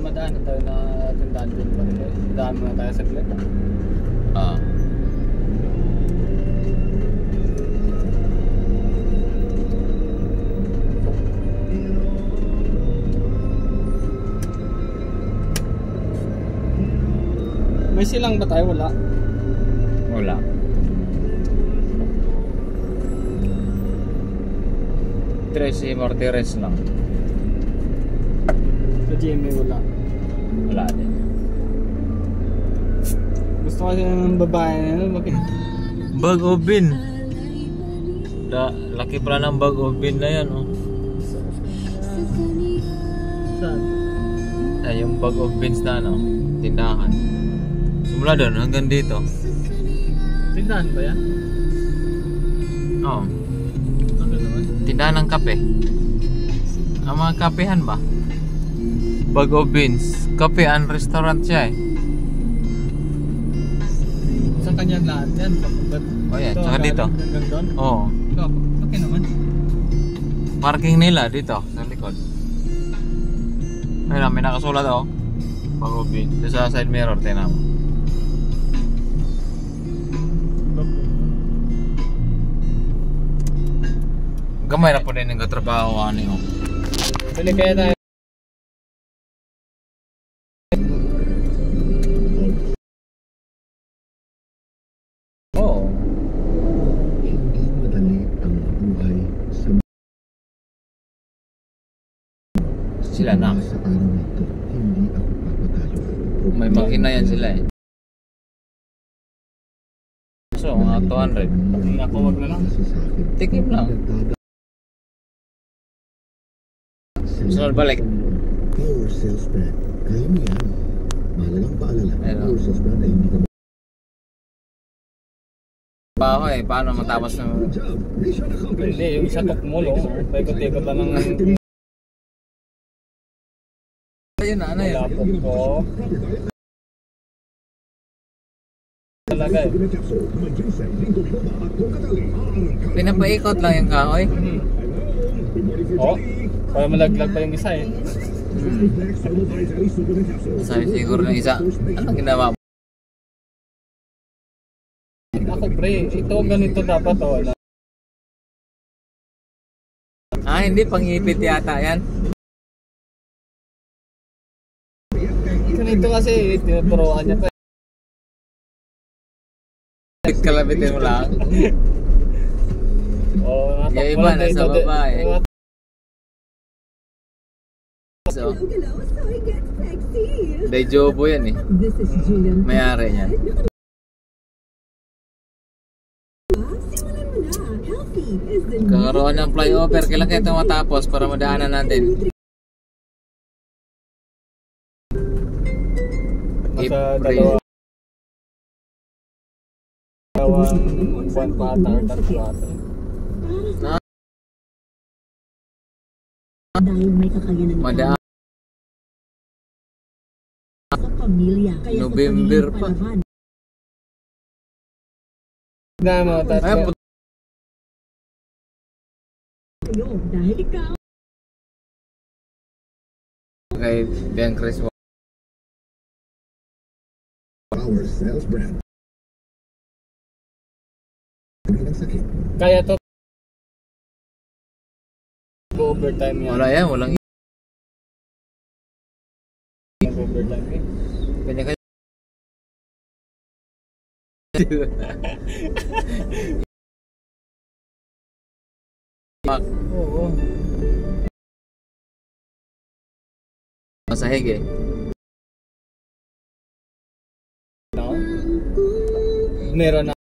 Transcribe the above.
madaan na tayo na tindahan din pa rin. Daan muna tayo sa glit. May silang ba tayo? Wala. Wala. Tracy Martires lang. Sa GMA wala. Wala din. Gusto kasi ng babae na yun. Bag of bean. Laki pala ng bag of bean na yan, oh. Saan? Ay, yung bag of beans na ano, tindahan. Simula doon hanggang dito. Tindahan ba yan? Oo. Ano naman? Tindahan ng kape. Ang mga kapehan ba? Bag of beans. Kape and restaurant siya eh. Sa kanya lahat yan. Oh yan, tsaka dito. Hanggang doon? Oo. Okay naman. Parking nila dito sa likod. Ayun, may nakasulat oh. Bag of beans. Doon sa side mirror, tinan mo. Gamay na po din yung katrabaho ano yung. Pili kaya tayo. Oo. Hindi madali ang buhay sa Sila na. Sa araw na ito, hindi ako papatalo. May makina yan sila eh. So, mga 200. Ako wag na lang. Tikim lang. Sunod balik. Power Sales Brand. Kaya mo yan. Mahalagang paalala. Ayun. Power Sales Brand ay hindi ka Paano eh, paano matapos ng... Hindi, yung isa tukmulo. Paikot-ikot lang ng... Ayun na, ano yun? Lapot ko. Talaga eh. Pinapaikot lang yung kahoy. Oh, para malaglag pa yung isa eh. Sabi siguro ng isa, ano ginawa mo? Ako pre, ito ganito dapat oh. Ah, hindi, pangipit yata yan. Ganito kasi, tinuturoan niya pa. Kalabitin mo lang. Oh, Yung iba nasa baba eh. So, day jobo yan eh. Mayari niyan. Kakaroon ng flyover, kailan kayo ito matapos para madaanan natin? Nasa dalawa. Buwan pa ata, tatlo ata. Dahil may kakayanan Madaan. sa pamilya. Kaya November sa pa. panahon, Hindi mo, Ay, tatlo. kayo, dahil ikaw kay Ben Chris. Power Sales Brand. Kaya to. Overtime yan. Wala yan, walang Overtime eh. kanya kanya. Oo. Masahig eh. No? Meron na.